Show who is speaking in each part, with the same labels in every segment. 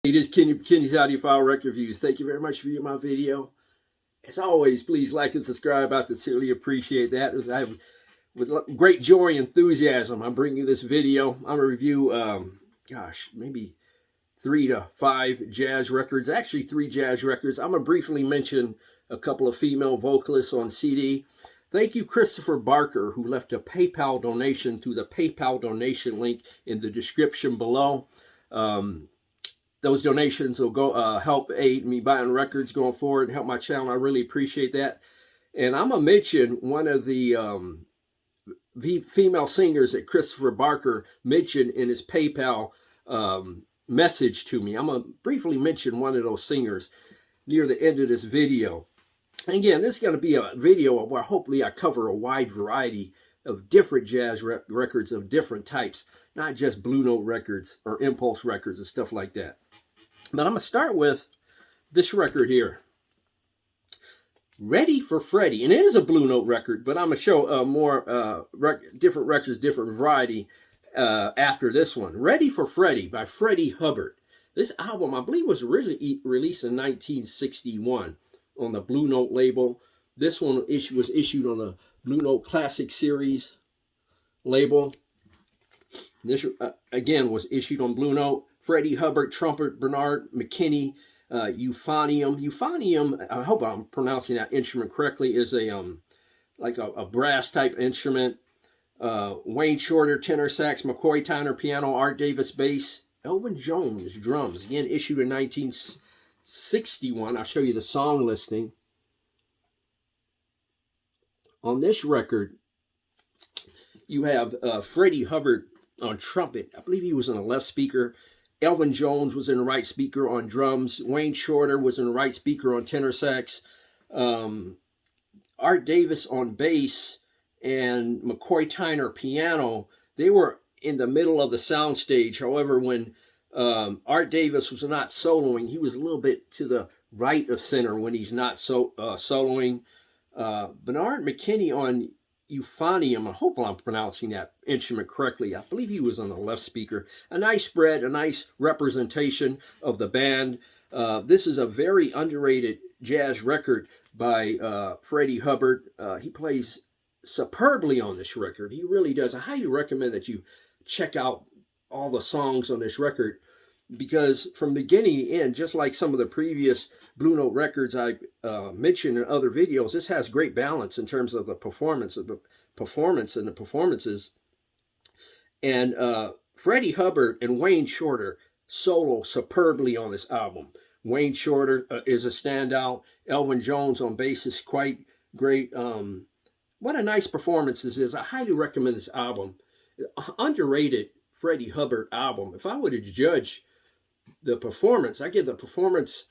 Speaker 1: It is Kenny's Audiophile Record Reviews. Thank you very much for viewing my video. As always, please like and subscribe. I sincerely appreciate that. With great joy and enthusiasm, I bring you this video. I'm going to review, maybe 3 to 5 jazz records. Actually, 3 jazz records. I'm going to briefly mention a couple of female vocalists on CD. Thank you, Christopher Barker, who left a PayPal donation through the PayPal donation link in the description below. Those donations will go help aid me buying records going forward and help my channel. I really appreciate that. And I'm going to mention one of the female singers that Christopher Barker mentioned in his PayPal message to me. I'm going to briefly mention one of those singers near the end of this video. And again, this is going to be a video where hopefully I cover a wide variety of different jazz records of different types, not just Blue Note records or Impulse records and stuff like that. But I'm going to start with this record here, Ready for Freddie. And it is a Blue Note record, but I'm going to show more different records, different variety after this one. Ready for Freddie by Freddie Hubbard. This album, I believe, was originally released in 1961 on the Blue Note label. This one was issued on the Blue Note Classic Series label. This, again, was issued on Blue Note. Freddie Hubbard, trumpet, Bernard McKinney, euphonium. Euphonium, I hope I'm pronouncing that instrument correctly, is like a brass type instrument. Wayne Shorter, tenor sax, McCoy Tyner, piano, Art Davis, bass, Elvin Jones, drums. Again, issued in 1961. I'll show you the song listing. On this record, you have Freddie Hubbard on trumpet. I believe he was on the left speaker. Elvin Jones was in the right speaker on drums. Wayne Shorter was in the right speaker on tenor sax. Art Davis on bass and McCoy Tyner piano. They were in the middle of the sound stage. However, when Art Davis was not soloing, he was a little bit to the right of center when he's not soloing. Bernard McKinney on euphonium, I hope I'm pronouncing that instrument correctly. I believe he was on the left speaker. A nice spread, a nice representation of the band. This is a very underrated jazz record by Freddie Hubbard. He plays superbly on this record. He really does. I highly recommend that you check out all the songs on this record, because from beginning to end, just like some of the previous Blue Note records I mentioned in other videos, this has great balance in terms of the performance and the performances. And Freddie Hubbard and Wayne Shorter solo superbly on this album. Wayne Shorter is a standout. Elvin Jones on bass is quite great. What a nice performance this is. I highly recommend this album. Underrated Freddie Hubbard album. If I were to judge the performance, I give the performance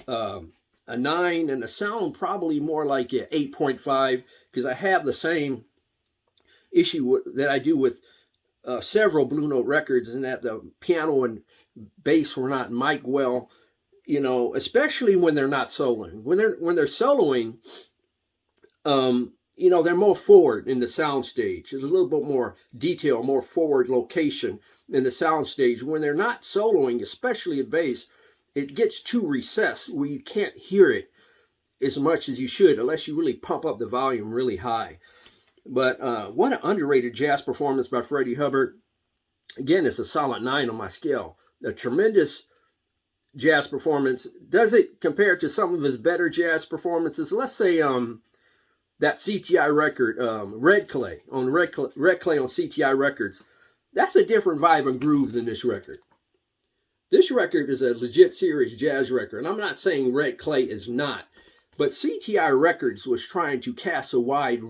Speaker 1: a 9, and the sound probably more like an 8.5, because I have the same issue that I do with several Blue Note records, and that the piano and bass were not mic'd well, you know, especially when they're not soloing. When they're soloing, you know, they're more forward in the sound stage. There's a little bit more detail, more forward location in the sound stage. When they're not soloing, especially at bass, it gets too recessed where you can't hear it as much as you should unless you really pump up the volume really high. But what an underrated jazz performance by Freddie Hubbard. Again, it's a solid 9 on my scale. A tremendous jazz performance. Does it compare to some of his better jazz performances? Let's say that CTI record, Red Clay on CTI Records. That's a different vibe and groove than this record. This record is a legit serious jazz record, and I'm not saying Red Clay is not, but CTI Records was trying to cast a wide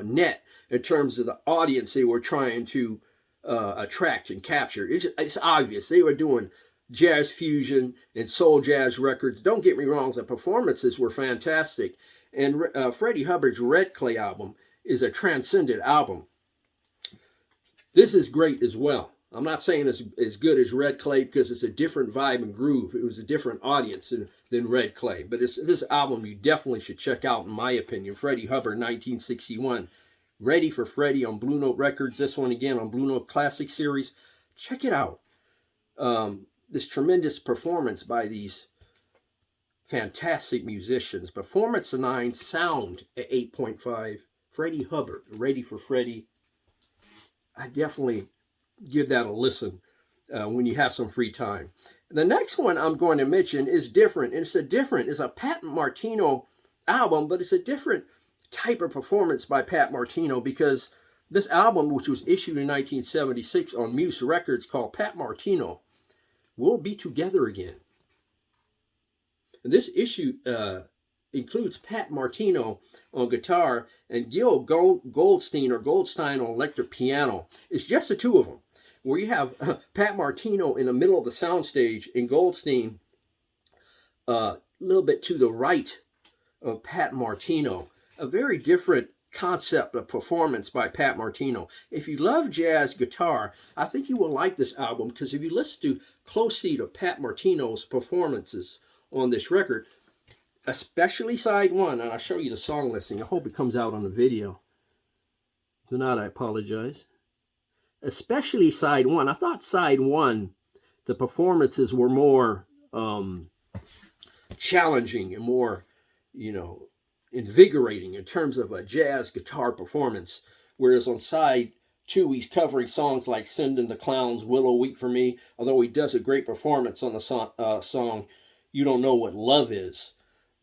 Speaker 1: net in terms of the audience they were trying to attract and capture. It's obvious. They were doing jazz fusion and soul jazz records. Don't get me wrong, the performances were fantastic. And Freddie Hubbard's Red Clay album is a transcendent album. This is great as well. I'm not saying it's as good as Red Clay because it's a different vibe and groove. It was a different audience than Red Clay. But this album you definitely should check out, in my opinion. Freddie Hubbard, 1961. Ready for Freddie on Blue Note Records. This one again on Blue Note Classic Series. Check it out. this tremendous performance by these fantastic musicians. Performance 9, sound at 8.5. Freddie Hubbard, Ready for Freddie. I definitely give that a listen when you have some free time. The next one I'm going to mention is different. It's a Pat Martino album, but it's a different type of performance by Pat Martino, because this album, which was issued in 1976 on Muse Records, called Pat Martino, We'll Be Together Again. And this issue includes Pat Martino on guitar and Gil Goldstein on electric piano. It's just the two of them, where you have Pat Martino in the middle of the soundstage and Goldstein a little bit to the right of Pat Martino. A very different concept of performance by Pat Martino. If you love jazz guitar, I think you will like this album, because if you listen to closely to Pat Martino's performances on this record, especially side 1, and I'll show you the song listing. I hope it comes out on the video. If not, I apologize. Especially side 1. I thought side 1, the performances were more challenging and more, invigorating in terms of a jazz guitar performance. Whereas on side 2, he's covering songs like Sending the Clowns, Willow Weep for Me, although he does a great performance on the song You Don't Know What Love Is.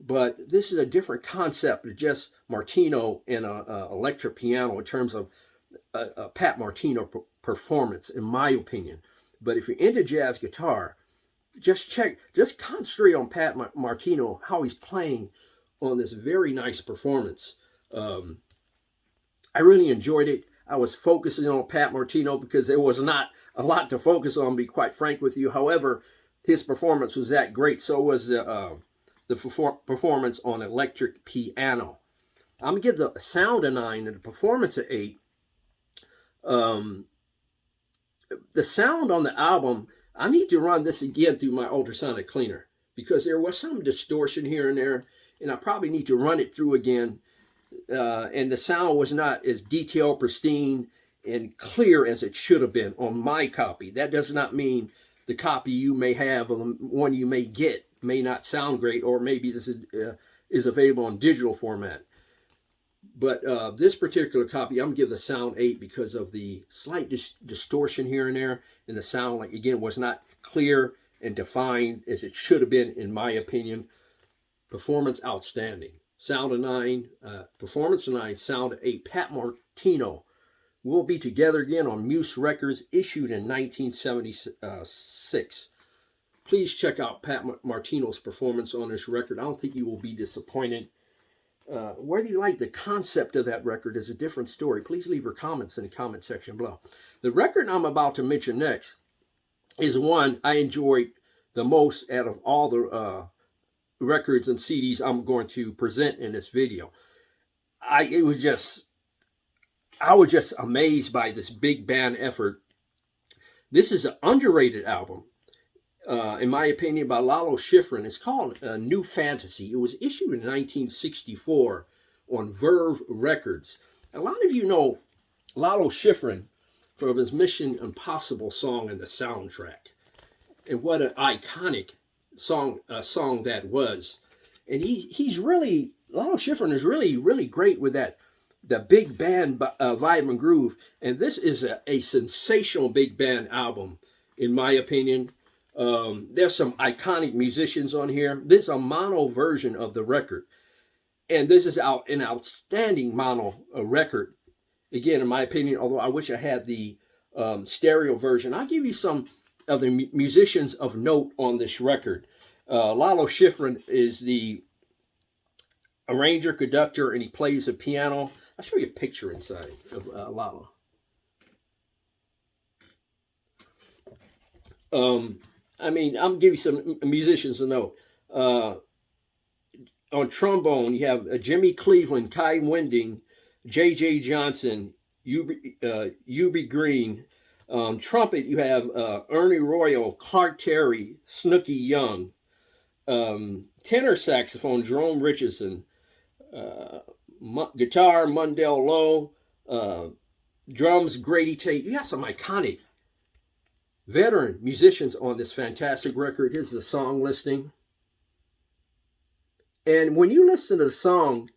Speaker 1: But this is a different concept of just Martino and an electric piano in terms of a Pat Martino performance, in my opinion. But if you're into jazz guitar, just concentrate on Pat Martino, how he's playing on this very nice performance. I really enjoyed it. I was focusing on Pat Martino because there was not a lot to focus on, to be quite frank with you. However, his performance was that great. So was the performance on electric piano. I'm going to give the sound a 9 and the performance an 8. The sound on the album, I need to run this again through my ultrasonic cleaner, because there was some distortion here and there, and I probably need to run it through again. And the sound was not as detailed, pristine, and clear as it should have been on my copy. That does not mean the copy you may have, or the one you may get, may not sound great, or maybe this is available in digital format. But this particular copy, I'm going to give the sound 8 because of the slight distortion here and there, and the sound, like, again, was not clear and defined as it should have been, in my opinion. Performance outstanding. Sound a 9, performance a 9, sound a 8. Pat Martino, We'll Be Together Again on Muse Records, issued in 1976. Please check out Pat Martino's performance on this record. I don't think you will be disappointed. Whether you like the concept of that record is a different story. Please leave your comments in the comment section below. The record I'm about to mention next is one I enjoyed the most out of all the records and CDs I'm going to present in this video. I was just amazed by this big band effort. This is an underrated album, in my opinion, by Lalo Schifrin. It's called New Fantasy. It was issued in 1964 on Verve Records. A lot of you know Lalo Schifrin from his Mission Impossible song and the soundtrack. And what an iconic song that was. And Lalo Schifrin is really great with the big band vibe and groove. And this is a sensational big band album, in my opinion. There's some iconic musicians on here. This is a mono version of the record. And this is an outstanding mono record. Again, in my opinion, although I wish I had the stereo version. I'll give you some of the musicians of note on this record. Lalo Schifrin is the arranger, conductor, and he plays the piano. I'll show you a picture inside of Lalo. I'm giving you some musicians to note. On trombone, you have Jimmy Cleveland, Kai Winding, J.J. Johnson, Ubi Green. Trumpet, you have Ernie Royal, Clark Terry, Snooky Young. Tenor saxophone, Jerome Richardson. Guitar, Mundell Lowe. Drums, Grady Tate. You have some iconic, veteran musicians on this fantastic record. Here's the song listing. And when you listen to the song,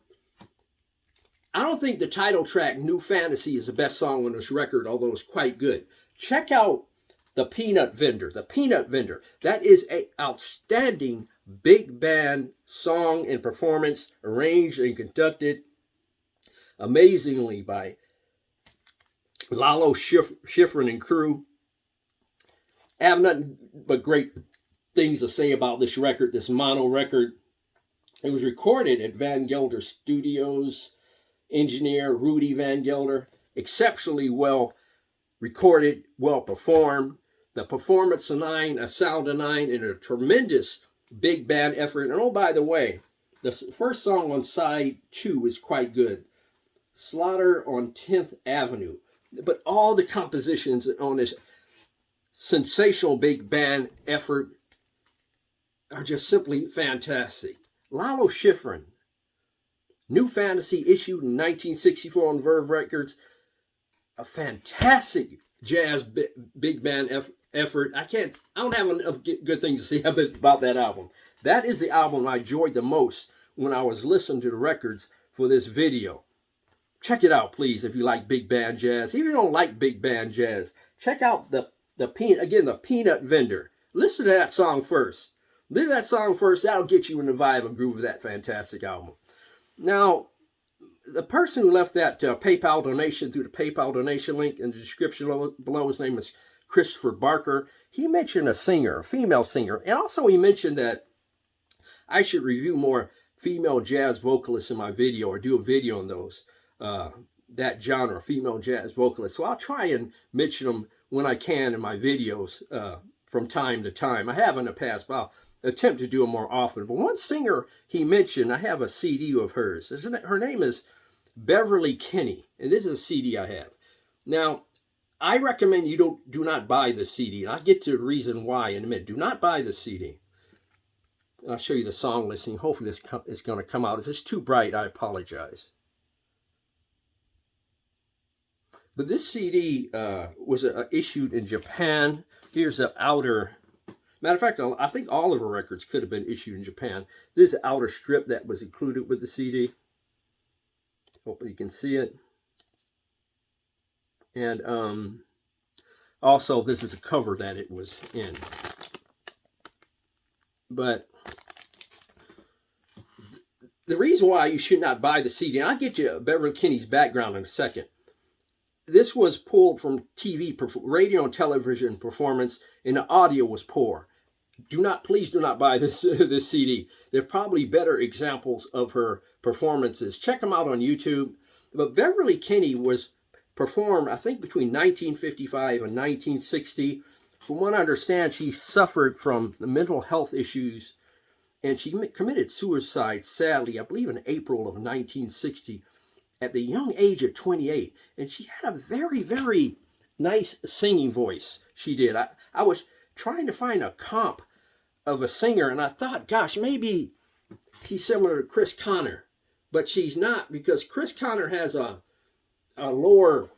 Speaker 1: I don't think the title track, New Fantasy, is the best song on this record, although it's quite good. Check out The Peanut Vendor. The Peanut Vendor. That is an outstanding big band song and performance, arranged and conducted amazingly by Lalo Schifrin and crew. I have nothing but great things to say about this record, this mono record. It was recorded at Van Gelder Studios. Engineer Rudy Van Gelder. Exceptionally well recorded, well performed. The performance of 9, a sound of 9, and a tremendous big band effort. And oh, by the way, the first song on side 2 is quite good. Slaughter on 10th Avenue. But all the compositions on this sensational big band effort are just simply fantastic. Lalo Schifrin, New Fantasy, issued in 1964 on Verve Records. A fantastic jazz big band effort. I don't have enough good things to say about that album. That is the album I enjoyed the most when I was listening to the records for this video. Check it out, please, if you like big band jazz. If you don't like big band jazz, check out the Peanut Vendor. Listen to that song first. Listen to that song first. That'll get you in the vibe and groove of that fantastic album. Now, the person who left that PayPal donation through the PayPal donation link in the description below, his name is Christopher Barker. He mentioned a singer, a female singer. And also he mentioned that I should review more female jazz vocalists in my video, or do a video on those, that genre, female jazz vocalists. So I'll try and mention them when I can in my videos from time to time. I have in the past, but I'll attempt to do them more often. But one singer he mentioned, I have a CD of hers. Her name is Beverly Kinney, and this is a CD I have. Now, I recommend you do not buy the CD. I'll get to the reason why in a minute. Do not buy the CD. I'll show you the song listing. Hopefully this is going to come out. If it's too bright, I apologize. But this CD was issued in Japan. Here's the outer. Matter of fact, I think all of her records could have been issued in Japan. This is the outer strip that was included with the CD. Hopefully you can see it. And also, this is a cover that it was in. But the reason why you should not buy the CD, and I'll get you Beverly Kinney's background in a second. This was pulled from radio and television performance, and the audio was poor. Please do not buy this CD. There are probably better examples of her performances. Check them out on YouTube. But Beverly Kinney was performed, I think, between 1955 and 1960. From what I understand, she suffered from mental health issues, and she committed suicide, sadly, I believe in April of 1960, at the young age of 28. And she had a very, very nice singing voice. She did. I was trying to find a comp of a singer, and I thought, gosh, maybe she's similar to Chris Connor, but she's not, because Chris Connor has a lower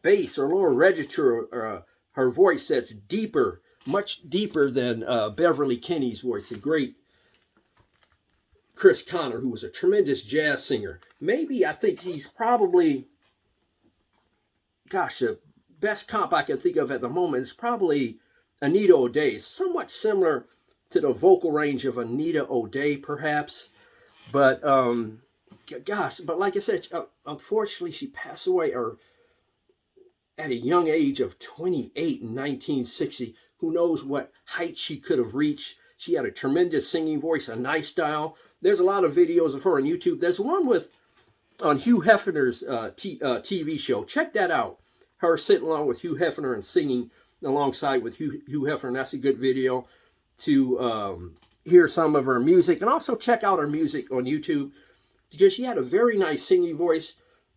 Speaker 1: bass or lower register, or her voice that's deeper, much deeper than Beverly Kinney's voice, the great Chris Connor, who was a tremendous jazz singer. Maybe I think he's probably, gosh, the best comp I can think of at the moment is probably Anita O'Day. Somewhat similar to the vocal range of Anita O'Day, perhaps. But, gosh, but like I said, unfortunately, she passed away at a young age of 28 in 1960. Who knows what height she could have reached. She had a tremendous singing voice, a nice style. There's a lot of videos of her on YouTube. There's one on Hugh Hefner's TV show. Check that out. Her sitting along with Hugh Hefner and singing alongside with Hugh Hefner. That's a good video to hear some of her music. And also check out her music on YouTube, because she had a very nice singing voice.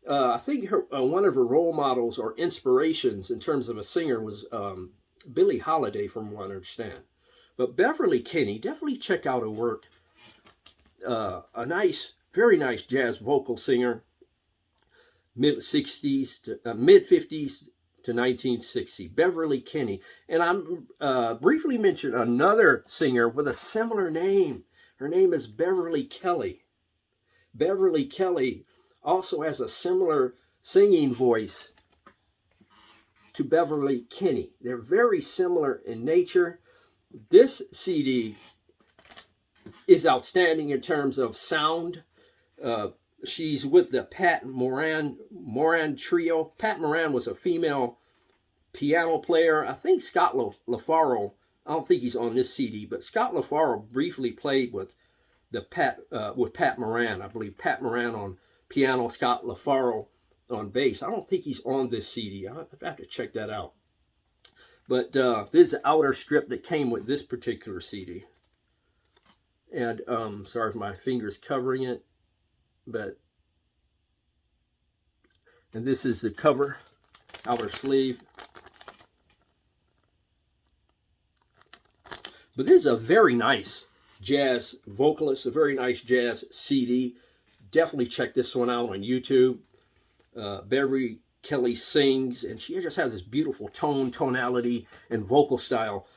Speaker 1: I think one of her role models or inspirations in terms of a singer was Billie Holiday, from what I understand. But Beverly Kinney, definitely check out her work. A nice, very nice jazz vocal singer, mid 50s to 1960. Beverly Kinney. And I'm briefly mentioned another singer with a similar name. Her name is Beverly Kelly. Beverly Kelly also has a similar singing voice to Beverly Kinney. They're very similar in nature. This CD is outstanding in terms of sound. She's with the Pat Moran trio. Pat Moran was a female piano player. I think Scott LaFaro, I don't think he's on this CD, but Scott LaFaro briefly played with Pat Moran. I believe Pat Moran on piano, Scott LaFaro on bass. I don't think he's on this CD. I have to check that out. But this is the outer strip that came with this particular CD. And sorry if my finger's covering it. And this is the cover, outer sleeve. But this is a very nice jazz vocalist, a very nice jazz CD. Definitely check this one out on YouTube. Beverly Kelly sings, and she just has this beautiful tonality, and vocal style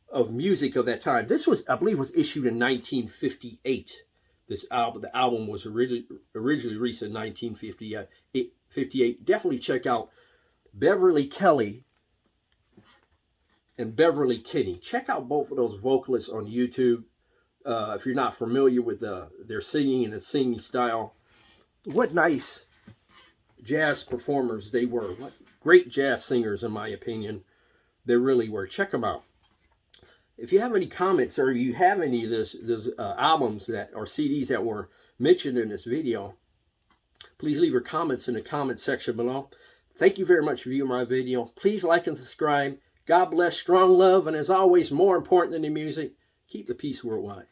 Speaker 1: of music of that time. This was, I believe, was issued in 1958. This album, the album was originally released in 1958. Definitely check out Beverly Kelly and Beverly Kinney. Check out both of those vocalists on YouTube. If you're not familiar with their singing and the singing style, what nice jazz performers they were. What great jazz singers, in my opinion. They really were. Check them out. If you have any comments, or you have any of those albums that or CDs that were mentioned in this video, please leave your comments in the comment section below. Thank you very much for viewing my video. Please like and subscribe. God bless, strong love, and as always, more important than the music, keep the peace worldwide.